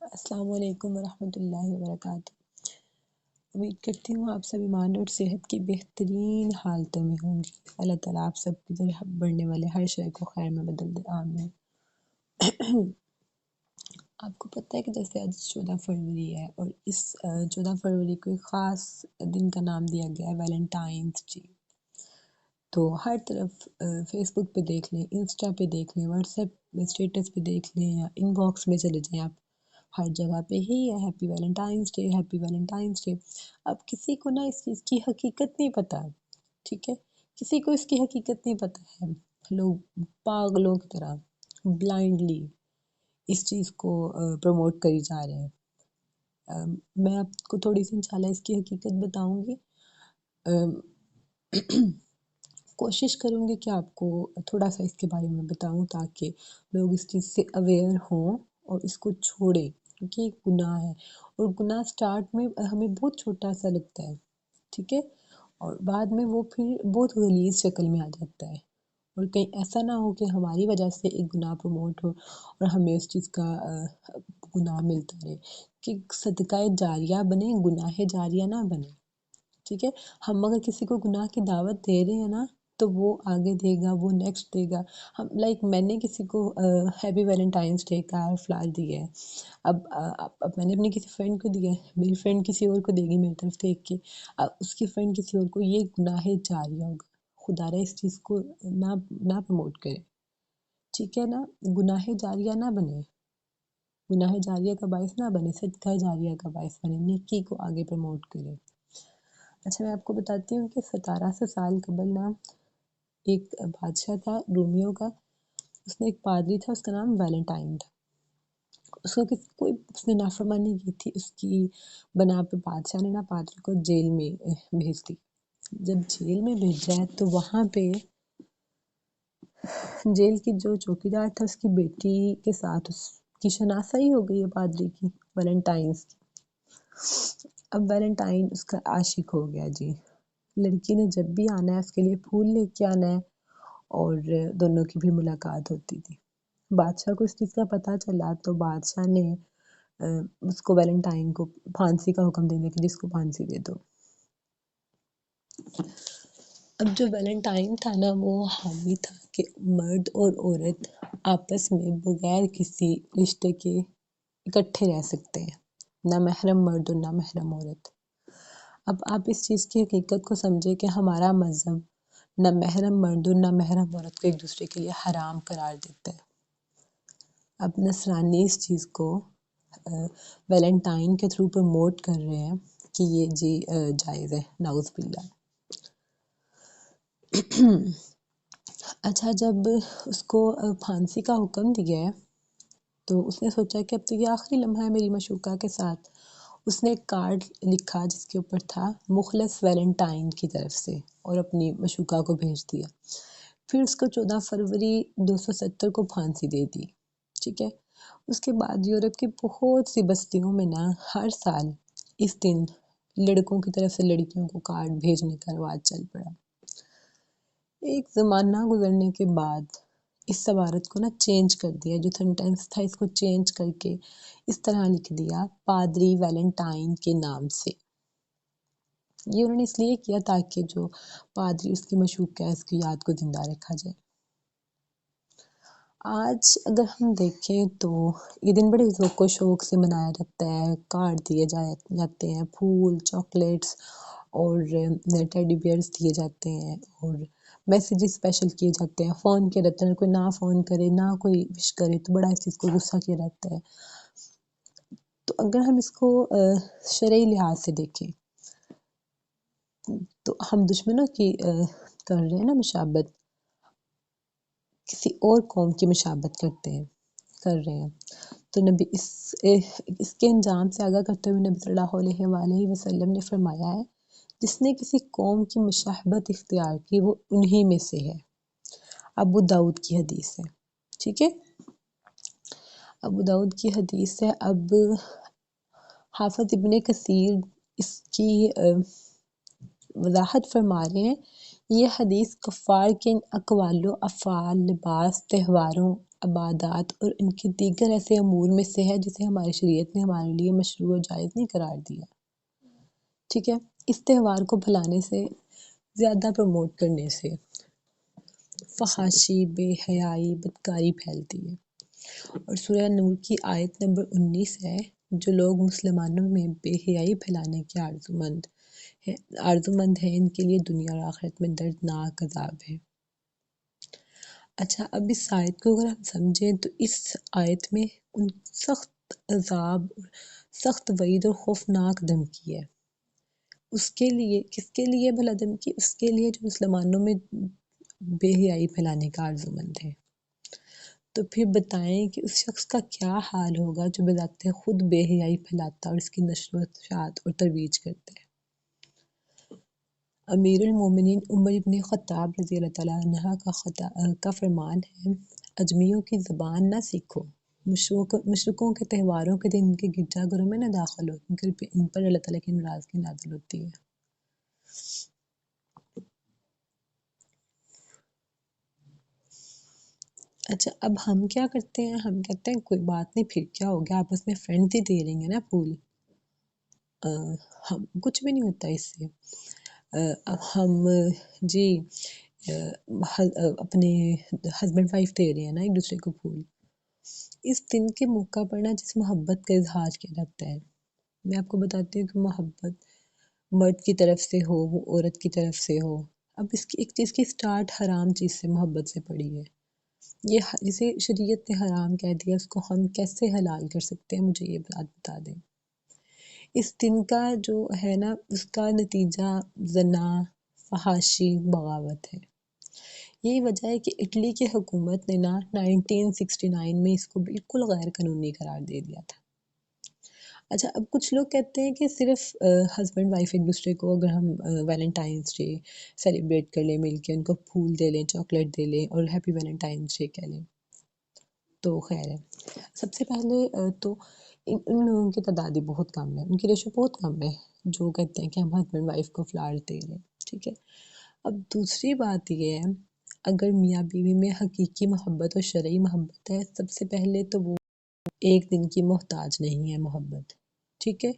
السلام علیکم ورحمۃ اللہ وبرکاتہ۔ امید کرتی ہوں آپ سب ایمان اور صحت کی بہترین حالتوں میں ہوں گے۔ اللہ تعالیٰ آپ سب کی طرح بڑھنے والے ہر شے کو خیر میں بدل دے، آمین۔ آپ کو پتہ ہے کہ جیسے آج 14 فروری ہے اور اس 14 فروری کو ایک خاص دن کا نام دیا گیا ہے ویلنٹائنس ڈے۔ تو ہر طرف فیس بک پہ دیکھ لیں، انسٹا پہ دیکھ لیں، واٹس ایپ اسٹیٹس پہ دیکھ لیں یا ان باکس میں چلے جائیں آپ، ہر جگہ پہ ہی ہے happy Valentines day, happy Valentines day. اب کسی کو نا اس چیز کی حقیقت نہیں پتہ، ٹھیک ہے، کسی کو اس کی حقیقت نہیں پتہ ہے۔ لوگ پاگلوں کی طرح بلائنڈلی اس چیز کو پروموٹ کری جا رہے ہیں۔ میں آپ کو تھوڑی سی انشاءاللہ اس کی حقیقت بتاؤں گی۔ کوشش کروں گی کہ آپ کو تھوڑا سا اس کے بارے میں بتاؤں تاکہ لوگ اس چیز سے اویئر ہوں اور اس کو چھوڑیں، کیونکہ ایک گناہ ہے اور گناہ سٹارٹ میں ہمیں بہت چھوٹا سا لگتا ہے، ٹھیک ہے، اور بعد میں وہ پھر بہت غلیظ شکل میں آ جاتا ہے، اور کہیں ایسا نہ ہو کہ ہماری وجہ سے ایک گناہ پروموٹ ہو اور ہمیں اس چیز کا گناہ ملتا رہے، کہ صدقہ جاریہ بنے، گناہ جاریہ نہ بنے، ٹھیک ہے۔ ہم اگر کسی کو گناہ کی دعوت دے رہے ہیں نا تو وہ آگے دے گا، وہ نیکسٹ دے گا۔ ہم میں نے کسی کو ہیپی ویلنٹائنس ڈے کا فلاور دیا ہے، اب میں نے اپنی کسی فرینڈ کو دیا ہے، میری فرینڈ کسی اور کو دے گی میری طرف دیکھ کے، اس کی فرینڈ کسی اور کو، یہ گناہ جاریہ ہوگا۔ خدا رہا اس چیز کو نہ پروموٹ کرے، ٹھیک ہے نا، گناہ جاریہ نہ بنے، گناہ جاریہ کا باعث نہ بنے، صدقہ جاریہ کا باعث بنے، نیکی کو آگے پروموٹ کرے۔ اچھا میں آپ کو بتاتی ہوں کہ 1700 سال قبل نا ایک بادشاہ تھا رومیو کا، اس نے ایک پادری تھا، اس کا نام ویلنٹائن تھا۔ اس کو اس نے نافرمانی کی تھی، اس کی بنا پہ بادشاہ نے نا پادری کو جیل میں بھیج دی۔ جب جیل میں بھیجا ہے تو وہاں پہ جیل کی جو چوکیدار تھا، اس کی بیٹی کے ساتھ اس کی شناسائی ہو گئی ہے پادری کی، ویلنٹائنس کی۔ اب ویلنٹائن اس کا عاشق ہو گیا جی، لڑکی نے جب بھی آنا ہے اس کے لیے پھول لے کے آنا ہے، اور دونوں کی بھی ملاقات ہوتی تھی۔ بادشاہ کو اس چیز کا پتہ چلا تو بادشاہ نے اس کو ویلنٹائن کو پھانسی کا حکم دینے کہ جس کو پھانسی دے دو۔ اب جو ویلنٹائن تھا نا وہ حامی تھا کہ مرد اور عورت آپس میں بغیر کسی رشتے کے اکٹھے رہ سکتے ہیں، نہ محرم مرد اور نہ محرم عورت۔ اب آپ اس چیز کی حقیقت کو سمجھے کہ ہمارا مذہب نہ محرم مرد اور نہ محرم عورت کو ایک دوسرے کے لیے حرام قرار دیتا ہے۔ اب نصرانی اس چیز کو ویلنٹائن کے تھرو پروموٹ کر رہے ہیں کہ یہ جی جائز ہے، نعوذ باللہ۔ اچھا جب اس کو پھانسی کا حکم دیا ہے تو اس نے سوچا کہ اب تو یہ آخری لمحہ ہے میری مشوقہ کے ساتھ۔ اس نے ایک کارڈ لکھا جس کے اوپر تھا مخلص ویلنٹائن کی طرف سے، اور اپنی مشوقہ کو بھیج دیا۔ پھر اس کو 14 فروری 270 کو پھانسی دے دی، ٹھیک ہے۔ اس کے بعد یورپ کی بہت سی بستیوں میں نا ہر سال اس دن لڑکوں کی طرف سے لڑکیوں کو کارڈ بھیجنے کا رواج چل پڑا۔ ایک زمانہ گزرنے کے بعد اس عبارت کو نا چینج کر دیا، جو سینٹینس تھا اس کو چینج کر کے اس طرح لکھ دیا پادری ویلنٹائن کے نام سے۔ یہ انہوں نے اس لیے کیا تاکہ جو پادری اس کی مشوق ہے اس کی یاد کو زندہ رکھا جائے۔ آج اگر ہم دیکھیں تو یہ دن بڑے ذوق و شوق سے منایا جاتا ہے، کارڈ دیے جاتے ہیں، پھول، چاکلیٹس اور ٹیڈی بیئرس دیے جاتے ہیں، اور میسیجز اسپیشل کیے جاتے ہیں۔ فون کیا جاتا ہے، کوئی نہ فون کرے نہ کوئی وش کرے تو بڑا اس چیز کو غصہ کیا جاتا ہے۔ تو اگر ہم اس کو شرعی لحاظ سے دیکھیں تو ہم دشمنوں کی کر رہے ہیں نا مشابت، کسی اور قوم کی مشابت کر رہے ہیں۔ تو نبی اس کے انجام سے آگاہ کرتے ہوئے نبی صلی اللہ علیہ وآلہ وسلم نے فرمایا ہے جس نے کسی قوم کی مشابت اختیار کی وہ انہی میں سے ہے۔ ابو داؤد کی حدیث ہے، ٹھیک ہے، ابو داؤد کی حدیث ہے۔ اب حافظ ابن کثیر اس کی وضاحت فرما رہے ہیں، یہ حدیث کفار کے ان اقوال و افعال، لباس، تہواروں عبادات اور ان کے دیگر ایسے امور میں سے ہے جسے ہماری شریعت نے ہمارے لیے مشروع و جائز نہیں قرار دیا، ٹھیک ہے۔ اس تہوار کو بھلانے سے، زیادہ پروموٹ کرنے سے فحاشی، بے حیائی، بدکاری پھیلتی ہے، اور سورہ نور کی آیت نمبر 19 ہے، جو لوگ مسلمانوں میں بے حیائی پھیلانے کے آرزومند ہیں ان کے لیے دنیا اور آخرت میں دردناک عذاب ہے۔ اچھا، اب اس آیت کو اگر ہم سمجھیں تو اس آیت میں ان سخت عذاب، سخت وعید اور خوفناک دھمکی ہے۔ اس کے لیے، کس کے لیے بھلا دھمکی؟ اس کے لیے جو مسلمانوں میں بے حیائی پھیلانے کا آرزومند ہے۔ تو پھر بتائیں کہ اس شخص کا کیا حال ہوگا جو بذات خود بے حیائی پھیلاتا اور اس کی نشر و اشاعت اور ترویج کرتا ہے۔ امیر المومنین عمر ابن خطاب رضی اللہ تعالیٰ عنہ کا فرمان ہے، اجمیوں کی زبان نہ سیکھو، مشرکوں کے تہواروں کے دن ان کے گرجا گھروں میں نہ داخل ہو، کیونکہ ان پر اللہ تعالیٰ کی ناراضگی نازل ہوتی ہے۔ اچھا، اب ہم کیا کرتے ہیں؟ ہم کہتے ہیں کوئی بات نہیں، پھر کیا ہو گیا، آپس میں فرینڈ ہی دے رہیں گے نا پھول، ہم کچھ بھی نہیں ہوتا اس سے۔ ہم جی اپنے ہسبینڈ وائف دے رہے ہیں نا ایک دوسرے کو پھول۔ اس دن کے موقع پر نا جس محبت کا اظہار کیا جاتا ہے، میں آپ کو بتاتی ہوں کہ محبت مرد کی طرف سے ہو، وہ عورت کی طرف سے ہو۔ اب اس کی ایک چیز کی سٹارٹ حرام چیز سے، محبت سے پڑی ہے۔ یہ جسے شریعت نے حرام کہہ دیا، اس کو ہم کیسے حلال کر سکتے ہیں؟ مجھے یہ بات بتا دیں۔ اس دن کا جو ہے نا، اس کا نتیجہ زنا، فحاشی، بغاوت ہے۔ یہی وجہ ہے کہ اٹلی کی حکومت نے نا 1969 میں اس کو بالکل غیر قانونی قرار دے دیا تھا۔ اچھا، اب کچھ لوگ کہتے ہیں کہ صرف ہسبینڈ وائف ایک دوسرے کو اگر ہم ویلنٹائنس ڈے سیلیبریٹ کر لیں، مل کے ان کو پھول دے لیں، چاکلیٹ دے لیں اور ہیپی ویلنٹائنس ڈے کہہ لیں تو خیر ہے۔ سب سے پہلے تو ان لوگوں کی تعداد بہت کم ہے، ان کی ریشو بہت کم ہے جو کہتے ہیں کہ ہم ہسبینڈ وائف کو فلاور دے رہے ہیں، ٹھیک ہے۔ اب دوسری بات یہ ہے، اگر میاں بیوی میں حقیقی محبت اور شرعی محبت ہے، سب سے پہلے تو وہ ایک دن کی محتاج نہیں ہے محبت، ٹھیک ہے۔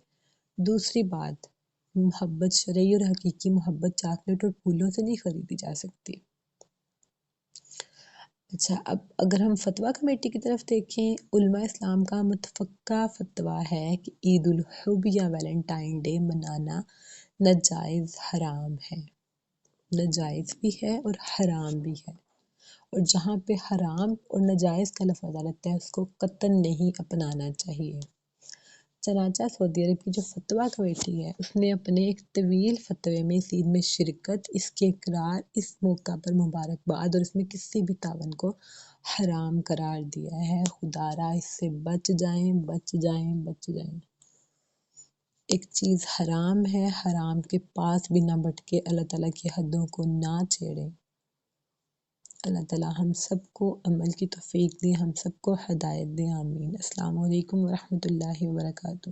دوسری بات، محبت شرعی اور حقیقی محبت چاکلیٹ اور پھولوں سے نہیں خریدی جا سکتی۔ اچھا، اب اگر ہم فتویٰ کمیٹی کی طرف دیکھیں، علماء اسلام کا متفقہ فتویٰ ہے کہ عید الحب یا ویلنٹائن ڈے منانا ناجائز حرام ہے، ناجائز بھی ہے اور حرام بھی ہے، اور جہاں پہ حرام اور ناجائز کا لفظ آتا ہے اس کو قطعاً نہیں اپنانا چاہیے۔ چنانچہ سعودی عرب کی جو فتویٰ کمیٹی ہے، اس نے اپنے ایک طویل فتوے میں اس عید میں شرکت، اس کے اقرار، اس موقع پر مبارکباد اور اس میں کسی بھی تعاون کو حرام قرار دیا ہے۔ خدا را اس سے بچ جائیں، بچ جائیں، بچ جائیں۔ ایک چیز حرام ہے، حرام کے پاس بھی نہ بھٹکے، اللہ تعالیٰ کی حدوں کو نہ چھیڑیں۔ اللہ تعالیٰ ہم سب کو عمل کی توفیق دے، ہم سب کو ہدایت دے، آمین۔ السلام علیکم ورحمۃ اللہ وبرکاتہ۔